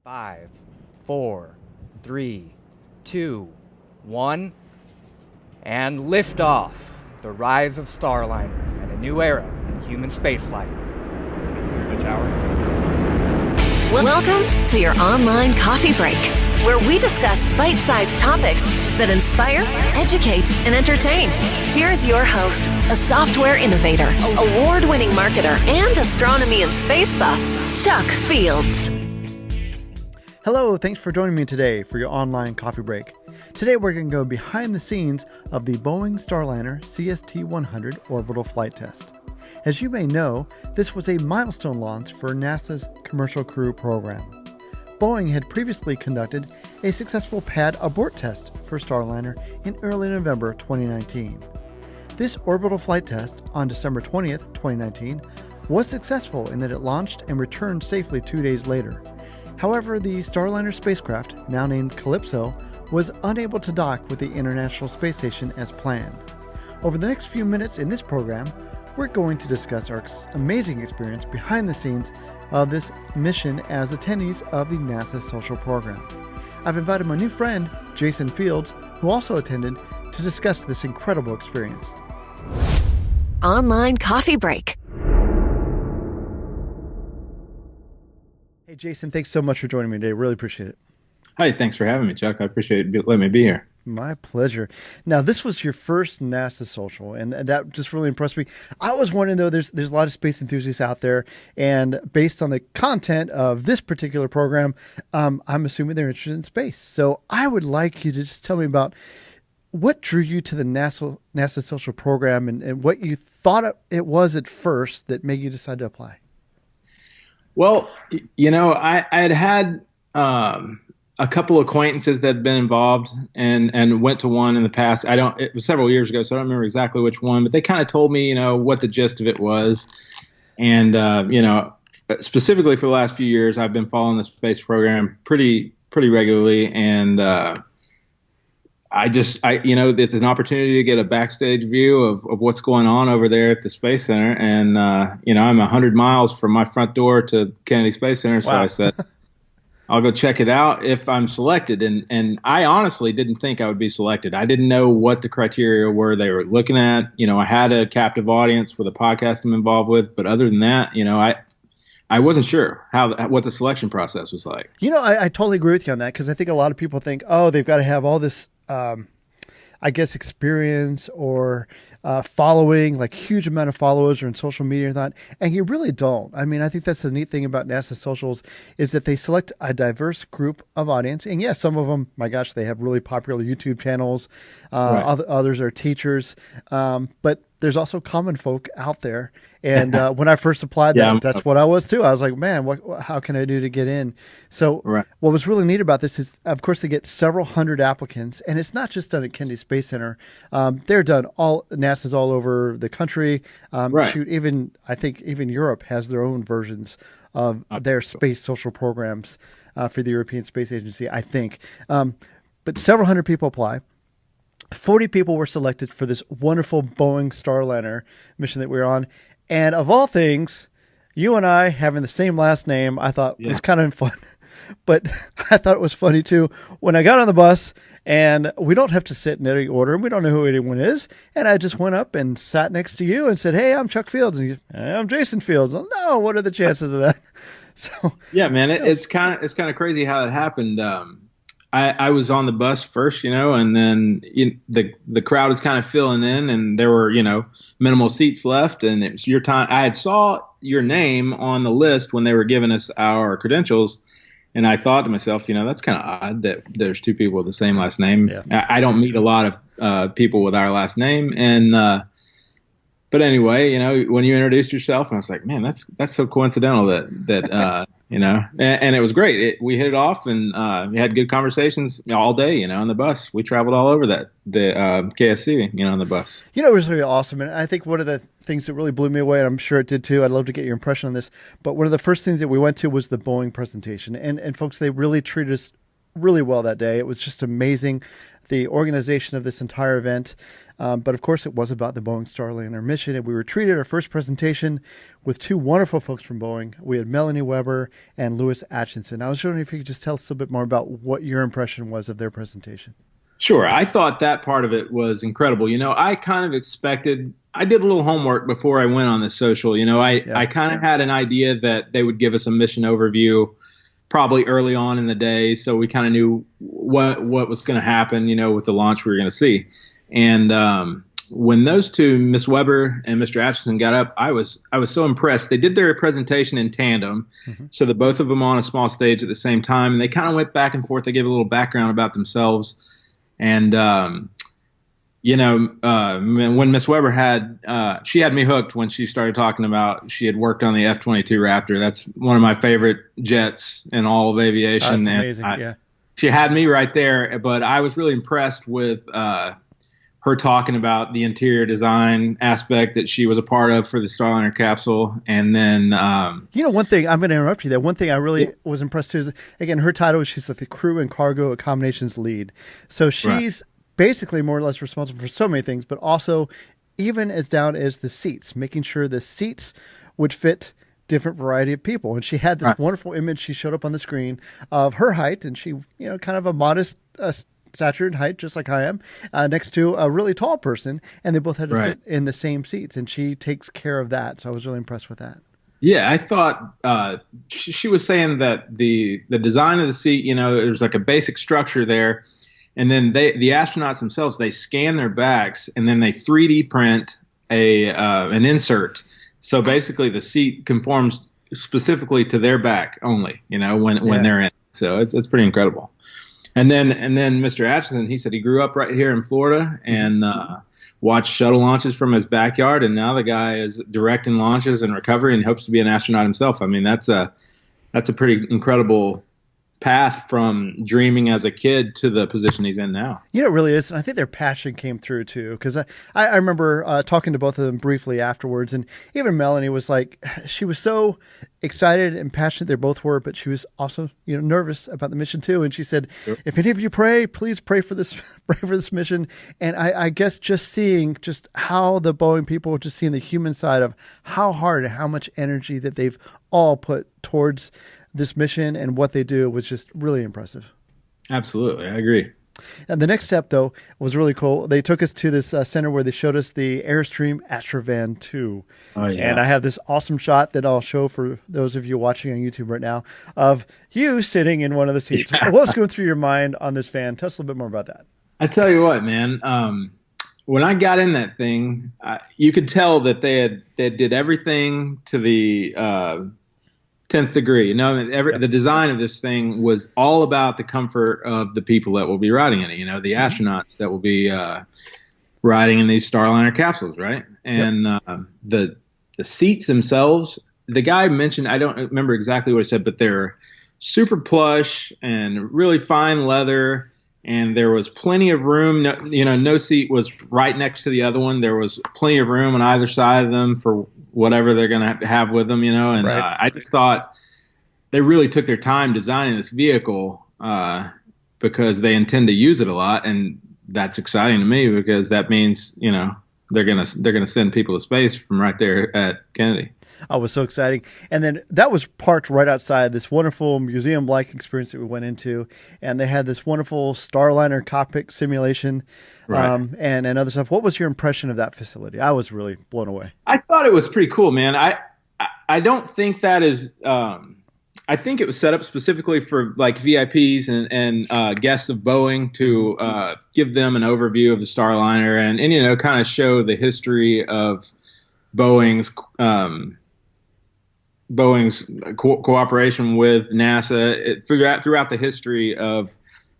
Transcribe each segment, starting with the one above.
5, 4, 3, 2, 1, and liftoff. The rise of Starliner and a new era in human spaceflight. Welcome to your online coffee break, where we discuss bite-sized topics that inspire, educate, and entertain. Here's your host, a software innovator, award-winning marketer, and astronomy and space buff, Chuck Fields. Hello, thanks for joining me today for your online coffee break. Today we're going to go behind the scenes of the Boeing Starliner CST-100 Orbital flight test. As you may know, this was a milestone launch for NASA's Commercial Crew program. Boeing had previously conducted a successful pad abort test for Starliner in early November 2019. This orbital flight test on December 20th, 2019 was successful in that it launched and returned safely 2 days later. However, the Starliner spacecraft, now named Calypso, was unable to dock with the International Space Station as planned. Over the next few minutes in this program, we're going to discuss our amazing experience behind the scenes of this mission as attendees of the NASA Social Program. I've invited my new friend, Jason Fields, who also attended, to discuss this incredible experience. Online coffee break. Hey, Jason, thanks so much for joining me today. Really appreciate it. Hi, thanks for having me, Chuck. I appreciate it. Letting me be here. My pleasure. Now, this was your first NASA social, and that just really impressed me. I was wondering, though, there's a lot of space enthusiasts out there, and based on the content of this particular program, I'm assuming they're interested in space. So I would like you to just tell me about what drew you to the NASA social program and what you thought it was at first that made you decide to apply. Well, you know, I had a couple acquaintances that had been involved and went to one in the past. It was several years ago, so I don't remember exactly which one, but they kind of told me, you know, what the gist of it was. And, you know, specifically for the last few years, I've been following the space program pretty regularly. And you know, there's an opportunity to get a backstage view of what's going on over there at the Space Center. And, you know, I'm 100 miles from my front door to Kennedy Space Center. So wow. I said, I'll go check it out if I'm selected. And I honestly didn't think I would be selected. I didn't know what the criteria were they were looking at. You know, I had a captive audience with a podcast I'm involved with. But other than that, you know, I wasn't sure what the selection process was like. You know, I totally agree with you on that, because I think a lot of people think, oh, they've got to have all this I guess experience or following, like huge amount of followers or in social media or that. And you really don't. I mean, I think that's the neat thing about NASA socials is that they select a diverse group of audience. And yes, some of them, my gosh, they have really popular YouTube channels. Right. Others are teachers. But there's also common folk out there. And when I first applied, that's what I was too. I was like, man, how can I do to get in? So right. What was really neat about this is, of course, they get several hundred applicants. And it's not just done at Kennedy Space Center. They're done NASA's all over the country. Right. I think even Europe has their own versions of their space social programs for the European Space Agency, I think. But several hundred people apply. 40 people were selected for this wonderful Boeing Starliner mission that we were on. And of all things, you and I having the same last name, I thought was kind of fun. But I thought it was funny too when I got on the bus, and we don't have to sit in any order, and we don't know who anyone is. And I just went up and sat next to you and said, "Hey, I'm Chuck Fields," and you, "Hey, I'm Jason Fields." Well, no, what are the chances of that? So yeah, man, it's kind of crazy how it happened. I was on the bus first, you know, and then the crowd was kind of filling in, and there were, you know, minimal seats left, and it was your time. I had saw your name on the list when they were giving us our credentials, and I thought to myself, you know, that's kind of odd that there's two people with the same last name. Yeah. I don't meet a lot of people with our last name, and but anyway, you know, when you introduced yourself, and I was like, man, that's so coincidental that you know, and it was great. We hit it off, and we had good conversations all day, you know, on the bus. We traveled all over the KSC, you know, on the bus. You know, it was really awesome. And I think one of the things that really blew me away, and I'm sure it did too, I'd love to get your impression on this, but one of the first things that we went to was the Boeing presentation. And folks, they really treated us really well that day. It was just amazing, the organization of this entire event. But of course, it was about the Boeing Starliner mission, and we were treated our first presentation with two wonderful folks from Boeing. We had Melanie Weber and Louis Atchison. I was wondering if you could just tell us a little bit more about what your impression was of their presentation. Sure. I thought that part of it was incredible. I kind of expected, I did a little homework before I went on the social. I kind of had an idea that they would give us a mission overview probably early on in the day. So we kind of knew what was going to happen, with the launch we were going to see. And when those two, Miss Weber and Mr. Atchison, got up, I was so impressed. They did their presentation in tandem, so that both of them on a small stage at the same time. And they kind of went back and forth. They gave a little background about themselves. And, when Miss Weber she had me hooked when she started talking about she had worked on the F-22 Raptor. That's one of my favorite jets in all of aviation. That's amazing, yeah. She had me right there, but I was really impressed with her talking about the interior design aspect that she was a part of for the Starliner capsule. And then, one thing, I'm going to interrupt you there. One thing I really was impressed too is, again, her title is she's like the crew and cargo accommodations lead. So she's basically more or less responsible for so many things, but also even as down as the seats, making sure the seats would fit different variety of people. And she had this wonderful image. She showed up on the screen of her height, and she, kind of a modest stature and height, just like I am, next to a really tall person, and they both had to fit in the same seats, and she takes care of that. So I was really impressed with that. Yeah, I thought she was saying that the design of the seat, there's like a basic structure there, and then the astronauts themselves, they scan their backs, and then they 3D print an insert. So basically, the seat conforms specifically to their back only, when they're in. So it's pretty incredible. And then Mr. Atchison, he said he grew up right here in Florida and watched shuttle launches from his backyard, and now the guy is directing launches and recovery and hopes to be an astronaut himself. I mean, that's a pretty incredible path from dreaming as a kid to the position he's in now. It really is. And I think their passion came through too. Because I remember talking to both of them briefly afterwards. And even Melanie was like, she was so excited and passionate. They both were, but she was also, nervous about the mission too. And she said, if any of you pray, please pray for this mission. And I guess just seeing just how the Boeing people, just seeing the human side of how hard and how much energy that they've all put towards this mission and what they do was just really impressive. Absolutely. I agree. And the next step, though, was really cool. They took us to this center where they showed us the Airstream Astrovan 2. Oh, yeah. And I have this awesome shot that I'll show for those of you watching on YouTube right now of you sitting in one of the seats. Yeah. What was going through your mind on this van? Tell us a little bit more about that. I tell you what, man. When I got in that thing, you could tell that they did everything to the 10th degree. The design of this thing was all about the comfort of the people that will be riding in it. The astronauts that will be riding in these Starliner capsules, right? And the seats themselves, the guy mentioned, I don't remember exactly what he said, but they're super plush and really fine leather. And there was plenty of room. No seat was right next to the other one. There was plenty of room on either side of them for whatever they're going to have with them, And I just thought they really took their time designing this vehicle because they intend to use it a lot, and that's exciting to me because that means they're gonna send people to space from right there at Kennedy. Oh, it was so exciting. And then that was parked right outside this wonderful museum-like experience that we went into. And they had this wonderful Starliner cockpit simulation and other stuff. What was your impression of that facility? I was really blown away. I thought it was pretty cool, man. I don't think that is I think it was set up specifically for like VIPs and guests of Boeing to give them an overview of the Starliner and kind of show the history of Boeing's cooperation with NASA throughout the history of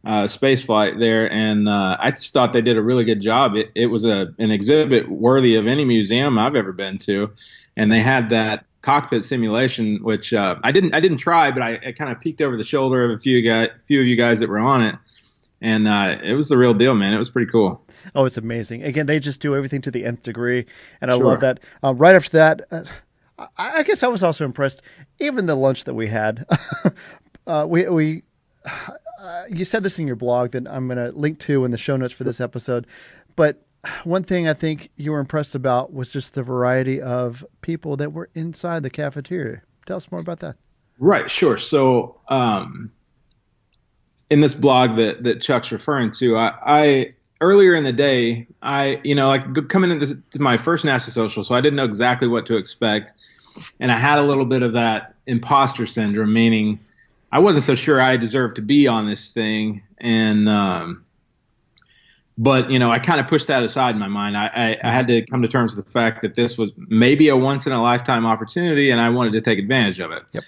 spaceflight there, and I just thought they did a really good job. It was an exhibit worthy of any museum I've ever been to, and they had that cockpit simulation, which I didn't try, but I kind of peeked over the shoulder of a few of you guys that were on it, and it was the real deal, man. It was pretty cool. Oh, it's amazing. Again, they just do everything to the nth degree, and I love that. Right after that. I guess I was also impressed. Even the lunch that we had, you said this in your blog that I'm going to link to in the show notes for this episode, but one thing I think you were impressed about was just the variety of people that were inside the cafeteria. Tell us more about that. Right, sure. So in this blog that Chuck's referring to, I earlier in the day, coming into this my first NASA social, so I didn't know exactly what to expect, and I had a little bit of that imposter syndrome, meaning I wasn't so sure I deserved to be on this thing, and but I kind of pushed that aside in my mind. I had to come to terms with the fact that this was maybe a once in a lifetime opportunity, and I wanted to take advantage of it. Yep.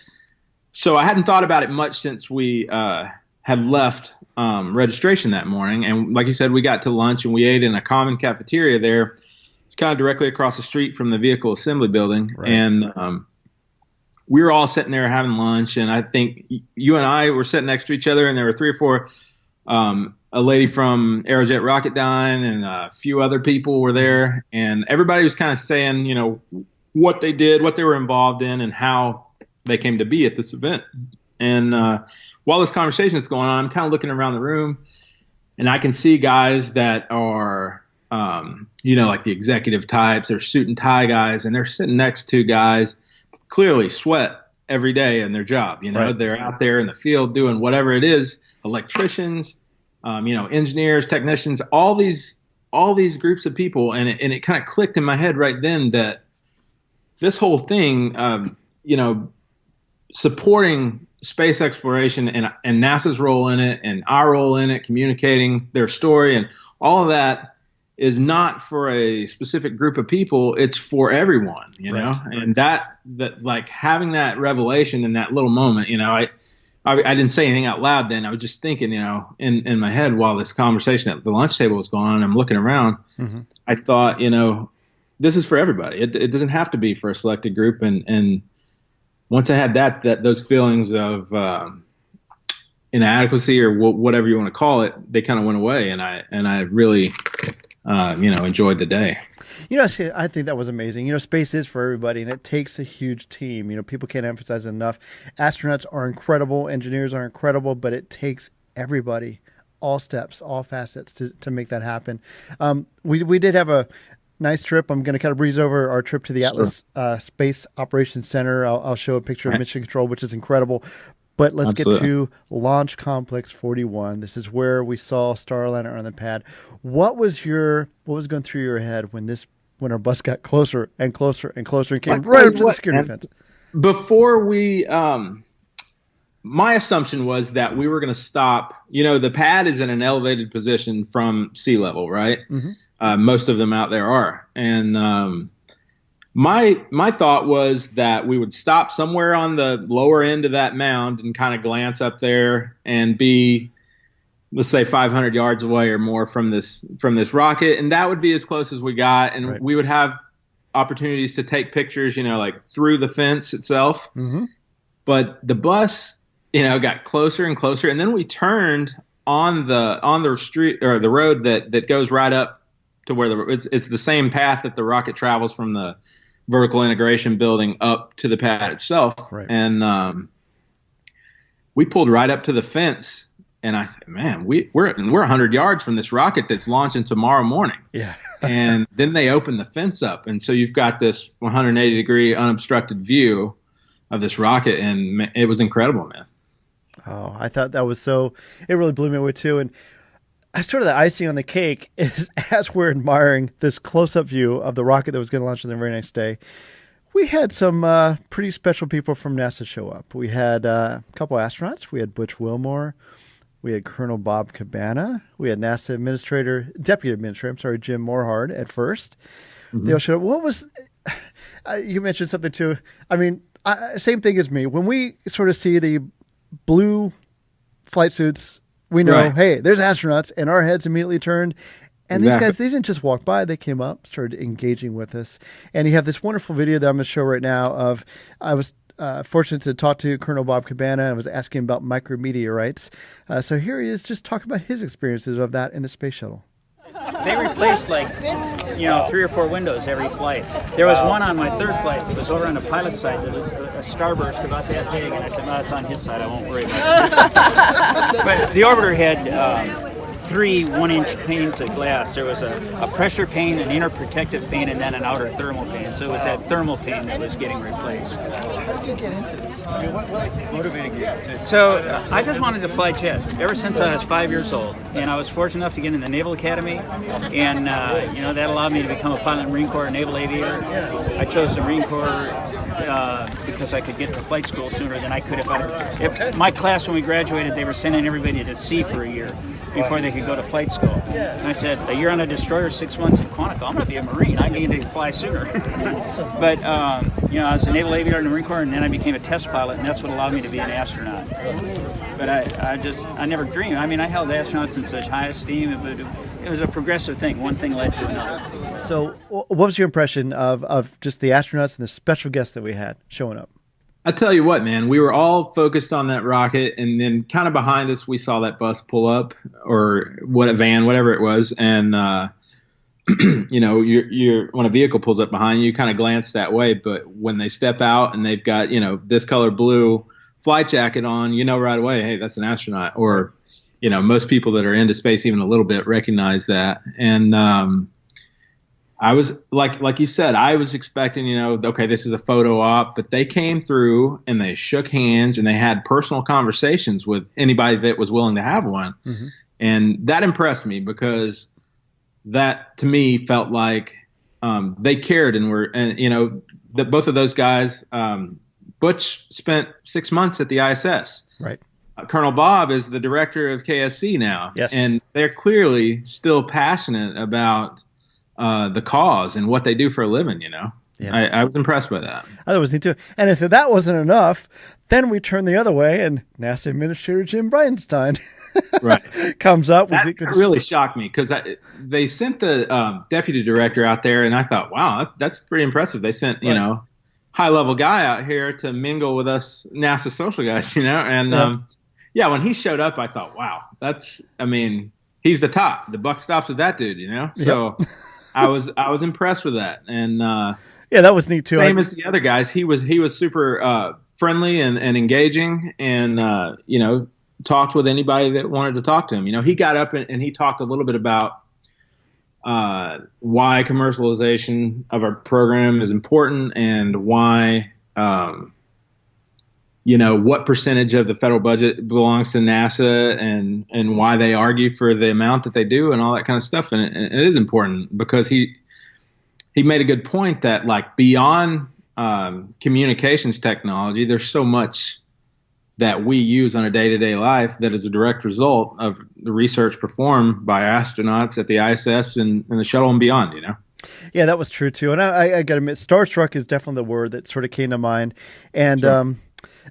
So I hadn't thought about it much since we had left registration that morning. And like you said, we got to lunch and we ate in a common cafeteria there. It's kind of directly across the street from the vehicle assembly building. Right. And we were all sitting there having lunch. And I think you and I were sitting next to each other, and there were 3 or 4, a lady from Aerojet Rocketdyne and a few other people were there. And everybody was kind of saying, what they did, what they were involved in, and how they came to be at this event. And while this conversation is going on, I'm kind of looking around the room, and I can see guys that are, like the executive types. They're suit and tie guys, and they're sitting next to guys clearly sweat every day in their job. Right. They're out there in the field doing whatever it is, electricians, engineers, technicians, all these groups of people. And it kind of clicked in my head right then that this whole thing, supporting space exploration and NASA's role in it and our role in it, communicating their story and all of that is not for a specific group of people. It's for everyone, Right. And that like having that revelation in that little moment, I didn't say anything out loud then. I was just thinking, in my head while this conversation at the lunch table was going on, and I'm looking around, mm-hmm. I thought, this is for everybody. It doesn't have to be for a selected group. And once I had that those feelings of inadequacy or whatever you want to call it, they kind of went away, and I really enjoyed the day. I think that was amazing. Space is for everybody, and it takes a huge team. People can't emphasize it enough. Astronauts are incredible, engineers are incredible, but it takes everybody, all steps, all facets to make that happen. We did have a nice trip. I'm going to kind of breeze over our trip to the Atlas Space Operations Center. I'll show a picture of Mission Control, which is incredible. But let's get to Launch Complex 41. This is where we saw Starliner on the pad. What was going through your head when our bus got closer and closer and closer and came right up to the security fence? Before we, my assumption was that we were going to stop. The pad is in an elevated position from sea level, right? Mm-hmm. Most of them out there are. And my thought was that we would stop somewhere on the lower end of that mound and kind of glance up there and be, let's say, 500 yards away or more from this rocket. And that would be as close as we got. And right. We would have opportunities to take pictures, like through the fence itself. Mm-hmm. But the bus, got closer and closer. And then we turned on the street or the road that goes right up to where it's the same path that the rocket travels from the vertical integration building up to the pad itself. Right. And we pulled right up to the fence, and we're 100 yards from this rocket that's launching tomorrow morning. Yeah. And then they open the fence up, and so you've got this 180-degree unobstructed view of this rocket, and it was incredible, man. Oh, I thought that was it really blew me away too. And sort of the icing on the cake is as we're admiring this close-up view of the rocket that was going to launch on the very next day, we had some pretty special people from NASA show up. We had a couple astronauts. We had Butch Wilmore. We had Colonel Bob Cabana. We had NASA Deputy Administrator, Jim Morehard at first. Mm-hmm. They all showed up. What was, you mentioned something too. Same thing as me. When we sort of see the blue flight suits, we know, right. Hey, there's astronauts, and our heads immediately turned. And These guys, they didn't just walk by. They came up, started engaging with us. And you have this wonderful video that I'm going to show right now of, I was fortunate to talk to Colonel Bob Cabana. I was asking about micrometeorites. So here he is just talking about his experiences of that in the space shuttle. They replaced 3 or 4 windows every flight. There was one on my third flight that was over on the pilot side that was a starburst about that big, and I said, no, it's on his side, I won't worry about it. But the orbiter had three 1-inch panes of glass. There was a pressure pane, an inner protective pane, and then an outer thermal pane. So it was that thermal pane that was getting replaced. How did you get into this? I mean, what motivated you? So I just wanted to fly jets ever since I was 5 years old, and I was fortunate enough to get in the Naval Academy, and that allowed me to become a pilot in the Marine Corps, a naval aviator. I chose the Marine Corps because I could get to flight school sooner than I could if my class, when we graduated, they were sending everybody to sea for a year before they could go to flight school. And I said, a year on a destroyer, 6 months in Quantico, I'm going to be a Marine. I need to fly sooner. But, I was a naval aviator in the Marine Corps, and then I became a test pilot, and that's what allowed me to be an astronaut. But I never dreamed. I mean, I held astronauts in such high esteem, but it was a progressive thing. One thing led to another. So what was your impression of just the astronauts and the special guests that we had showing up? I tell you what, man, we were all focused on that rocket, and then kind of behind us, we saw that bus pull up, or a van, whatever it was, and you're when a vehicle pulls up behind you, you kind of glance that way, but when they step out and they've got this color blue flight jacket on, right away, hey, that's an astronaut, or most people that are into space even a little bit recognize that, and I was like you said, I was expecting, okay, this is a photo op, but they came through and they shook hands and they had personal conversations with anybody that was willing to have one. Mm-hmm. And that impressed me because that to me felt like they cared that both of those guys, Butch spent 6 months at the ISS. Right. Colonel Bob is the director of KSC now. Yes. And they're clearly still passionate about the cause and what they do for a living, Yeah. I was impressed by that. I was neat too. And if that wasn't enough, then we turn the other way and NASA Administrator Brian Stein right. comes up. That really shocked me because they sent the deputy director out there, and I thought, wow, that's pretty impressive. They sent, high-level guy out here to mingle with us NASA social guys, And, when he showed up, I thought, wow, he's the top. The buck stops with that dude, So I was impressed with that, and that was neat too. Same as the other guys, he was super friendly and engaging, and talked with anybody that wanted to talk to him. He got up and he talked a little bit about why commercialization of our program is important and why what percentage of the federal budget belongs to NASA and why they argue for the amount that they do and all that kind of stuff. And it is important because he made a good point that beyond communications technology, there's so much that we use on a day-to-day life that is a direct result of the research performed by astronauts at the ISS and the shuttle and beyond, Yeah, that was true too. And I got to admit, starstruck is definitely the word that sort of came to mind. And, sure.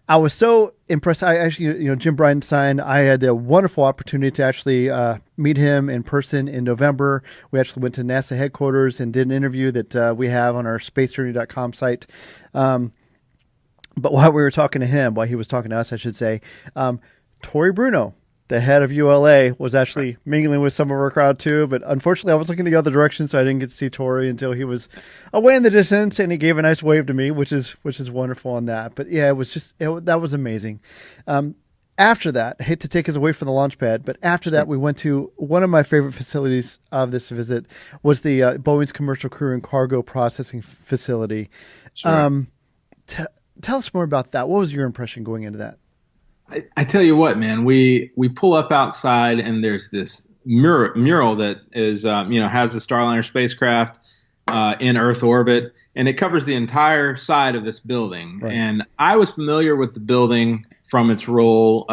I was so impressed. I actually, Jim Brian Stein, I had the wonderful opportunity to actually meet him in person in November. We actually went to NASA headquarters and did an interview that we have on our spacejourney.com site. But while we were talking to him, while he was talking to us, I should say, Tori Bruno, the head of ULA, was actually mingling with some of our crowd too. But unfortunately, I was looking the other direction, so I didn't get to see Tori until he was away in the distance, and he gave a nice wave to me, which is wonderful on that. But yeah, that was amazing. After that, I hate to take us away from the launch pad, but after that, we went to one of my favorite facilities of this visit was the Boeing's Commercial Crew and Cargo Processing Facility. Sure. Tell us more about that. What was your impression going into that? I tell you what, man, we pull up outside and there's this mural that is, has the Starliner spacecraft in Earth orbit, and it covers the entire side of this building. Right. And I was familiar with the building from its role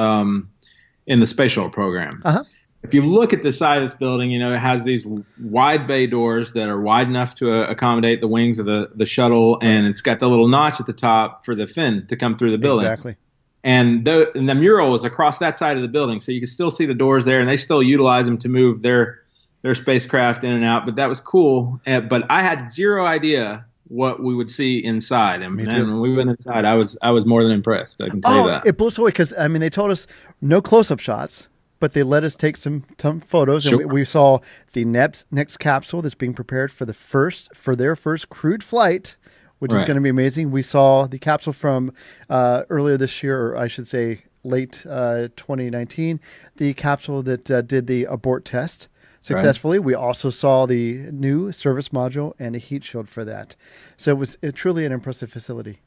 in the space shuttle program. Uh-huh. If you look at the side of this building, it has these wide bay doors that are wide enough to accommodate the wings of the shuttle, and it's got the little notch at the top for the fin to come through the building. Exactly. And the mural is across that side of the building, so you can still see the doors there, and they still utilize them to move their spacecraft in and out. But that was cool. But I had zero idea what we would see inside. And when we went inside, I was more than impressed. I can tell you that. It blew us away because they told us no close-up shots, but they let us take some photos, sure. And we saw the next capsule that's being prepared for their first crewed flight, which is going to be amazing. We saw the capsule from earlier this year, or I should say late 2019, the capsule that did the abort test successfully. Right. We also saw the new service module and a heat shield for that. So it was truly an impressive facility.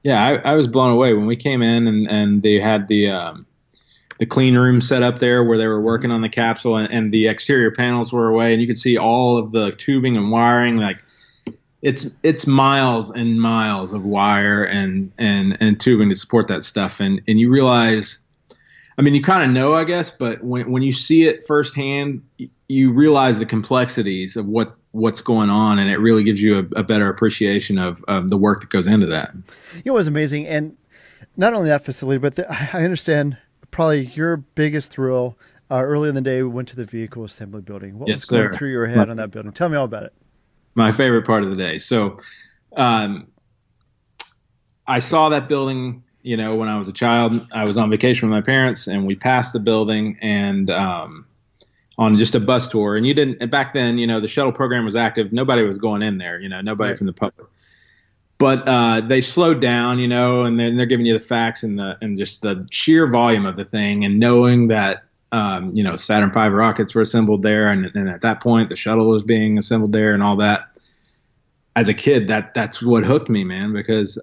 Yeah, I was blown away when we came in and they had the clean room set up there where they were working on the capsule, and the exterior panels were away, and you could see all of the tubing and wiring. Like it's miles and miles of wire and tubing to support that stuff, and you realize, I mean, you kind of know, I guess, but when you see it firsthand, you realize the complexities of what's going on, and it really gives you a better appreciation of the work that goes into that. It was amazing, and not only that facility, but I understand probably your biggest thrill early in the day. We went to the vehicle assembly building. What was going through your head on that building? Tell me all about it. My favorite part of the day. So, I saw that building. You know, when I was a child, I was on vacation with my parents, and we passed the building and on just a bus tour. And you didn't back then. You know, the shuttle program was active. Nobody was going in there. You know, nobody right. from the public. But they slowed down, you know, and then they're giving you the facts and just the sheer volume of the thing, and knowing that you know, Saturn V rockets were assembled there, and at that point the shuttle was being assembled there and all that. As a kid, that's what hooked me, man, because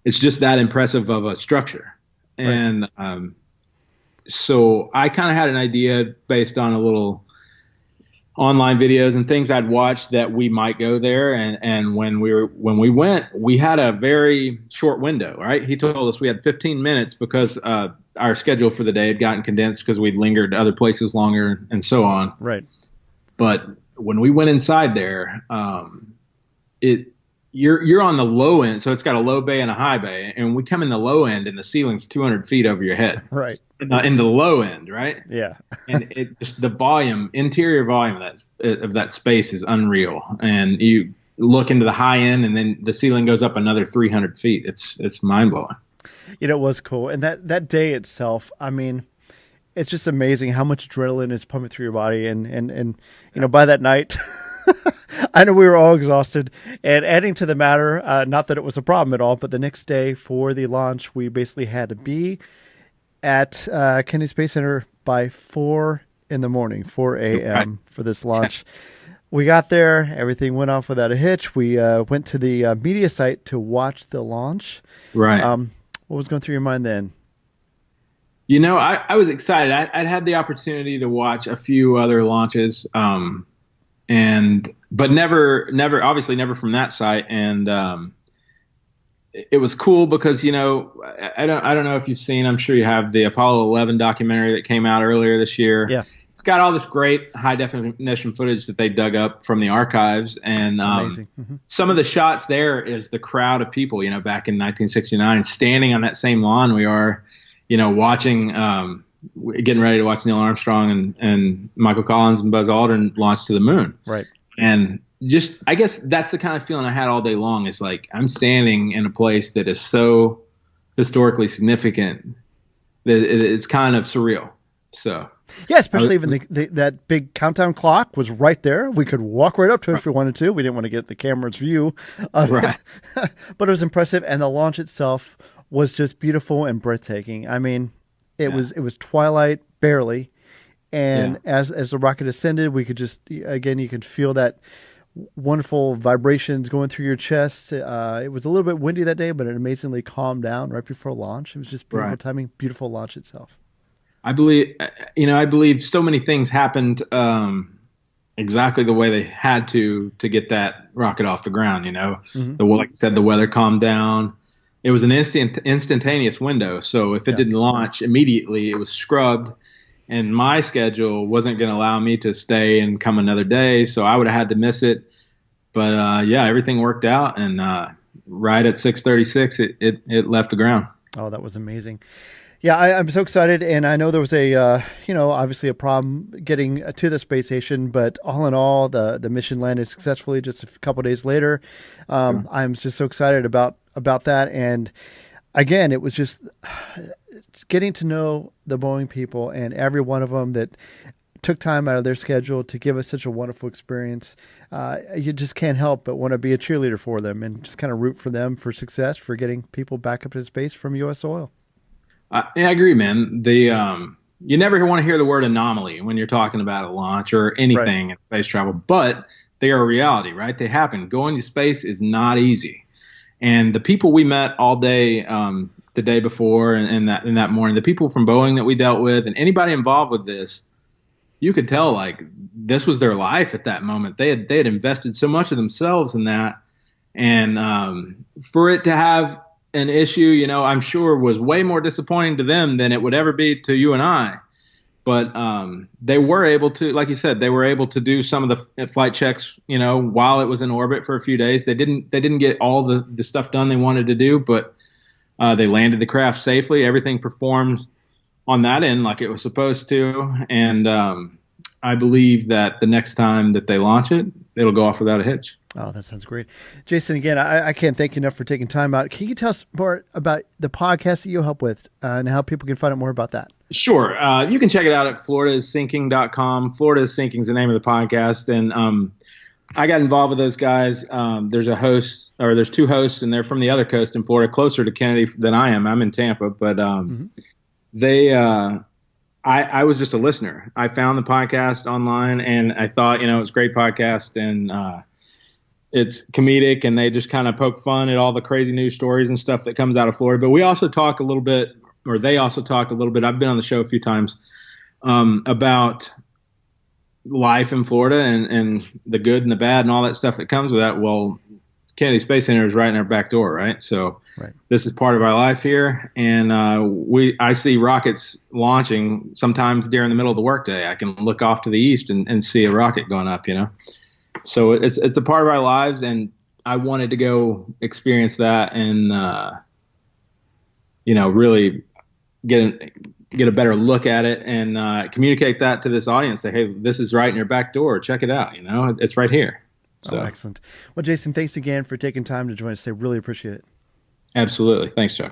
it's just that impressive of a structure. Right. And so I kind of had an idea based on a little online videos and things I'd watched that we might go there. And when we went, we had a very short window, right? He told us we had 15 minutes because our schedule for the day had gotten condensed because we'd lingered other places longer and so on. Right. But when we went inside there, you're on the low end, so it's got a low bay and a high bay, and we come in the low end, and the ceiling's 200 feet over your head. Right. In the low end, right? Yeah. And it just the volume, interior volume of that space is unreal. And you look into the high end, and then the ceiling goes up another 300 feet. It's mind blowing. You know, it was cool, and that day itself, I mean, it's just amazing how much adrenaline is pumping through your body, and you know, by that night. I know we were all exhausted, and adding to the matter, not that it was a problem at all, but the next day for the launch, we basically had to be at Kennedy Space Center by 4 a.m. for this launch. We got there, everything went off without a hitch. We went to the media site to watch the launch. Right. What was going through your mind then? You know, I was excited. I'd had the opportunity to watch a few other launches, but never from that site. And it was cool because, you know, I don't know if you've seen, I'm sure you have, the Apollo 11 documentary that came out earlier this year. Yeah. It's got all this great high definition footage that they dug up from the archives. And some of the shots there is the crowd of people, you know, back in 1969, standing on that same lawn we are, you know, watching, getting ready to watch Neil Armstrong and Michael Collins and Buzz Aldrin launch to the moon. Right. And just, I guess that's the kind of feeling I had all day long. Is like, I'm standing in a place that is so historically significant that it's kind of surreal. So yeah, especially even that big countdown clock was right there. We could walk right up to it if we wanted to. We didn't want to get the camera's view of it, but it was impressive. And the launch itself was just beautiful and breathtaking. I mean, it was twilight barely, and as the rocket ascended, we could just, again, you could feel that wonderful vibrations going through your chest. It was a little bit windy that day, but it amazingly calmed down right before launch. It was just beautiful timing, beautiful launch itself. I believe so many things happened exactly the way they had to get that rocket off the ground. You know, like I said, the weather calmed down. It was an instantaneous window. So if it didn't launch immediately, it was scrubbed, and my schedule wasn't going to allow me to stay and come another day. So I would have had to miss it. But everything worked out, and right at 6:36, it left the ground. Oh, that was amazing. Yeah, I'm so excited, and I know there was obviously a problem getting to the space station, but all in all, the mission landed successfully just a couple of days later. I'm just so excited about that, and again, it was just getting to know the Boeing people and every one of them that took time out of their schedule to give us such a wonderful experience. You just can't help but want to be a cheerleader for them and just kind of root for them for success, for getting people back up to space from U.S. soil. I agree, man. You never want to hear the word anomaly when you're talking about a launch or anything in space travel, but they are a reality, right? They happen. Going to space is not easy. And the people we met all day, the day before and that morning, the people from Boeing that we dealt with and anybody involved with this, you could tell like this was their life at that moment. They had invested so much of themselves in that. And for it to have an issue, I'm sure was way more disappointing to them than it would ever be to you and I. But they were able to, like you said, they were able to do some of the flight checks, while it was in orbit for a few days. They didn't get all the stuff done they wanted to do, but they landed the craft safely. Everything performed on that end like it was supposed to. And I believe that the next time that they launch it, it'll go off without a hitch. Oh, that sounds great. Jason, again, I can't thank you enough for taking time out. Can you tell us more about the podcast that you help with and how people can find out more about that? Sure. You can check it out at floridasinking.com. Florida is Sinking is the name of the podcast. And I got involved with those guys. There's two hosts, and they're from the other coast in Florida, closer to Kennedy than I am. I'm in Tampa. But I was just a listener. I found the podcast online, and I thought, it was a great podcast. And it's comedic, and they just kind of poke fun at all the crazy news stories and stuff that comes out of Florida. But we also talk a little bit, or they also talk a little bit. I've been on the show a few times about life in Florida and the good and the bad and all that stuff that comes with that. Well, Kennedy Space Center is right in our back door, right? So This is part of our life here. And I see rockets launching sometimes during the middle of the workday. I can look off to the east and see a rocket going up, So it's a part of our lives, and I wanted to go experience that and really get a better look at it and communicate that to this audience. Say, hey, this is right in your back door. Check it out. It's right here. So excellent. Well, Jason, thanks again for taking time to join us today. Really appreciate it. Absolutely. Thanks, Joe.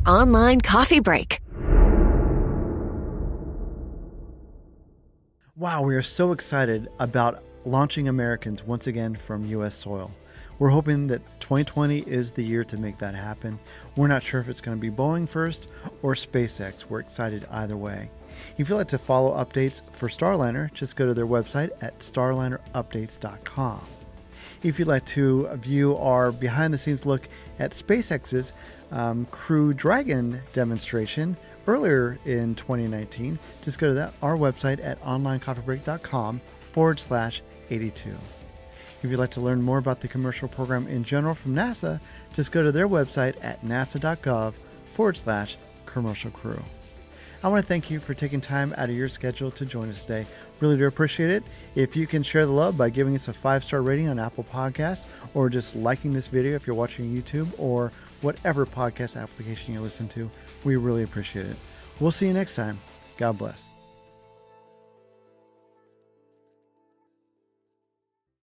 Online coffee break. Wow, we are so excited about launching Americans once again from U.S. soil. We're hoping that 2020 is the year to make that happen. We're not sure if it's going to be Boeing first or SpaceX. We're excited either way. If you'd like to follow updates for Starliner, just go to their website at starlinerupdates.com. If you'd like to view our behind-the-scenes look at SpaceX's Crew Dragon demonstration earlier in 2019, just go to our website at onlinecoffeebreak.com/82. If you'd like to learn more about the commercial program in general from NASA, just go to their website at nasa.gov/commercial crew. I want to thank you for taking time out of your schedule to join us today. Really do appreciate it. If you can share the love by giving us a 5-star rating on Apple Podcasts, or just liking this video if you're watching YouTube or whatever podcast application you listen to, we really appreciate it. We'll see you next time. God bless.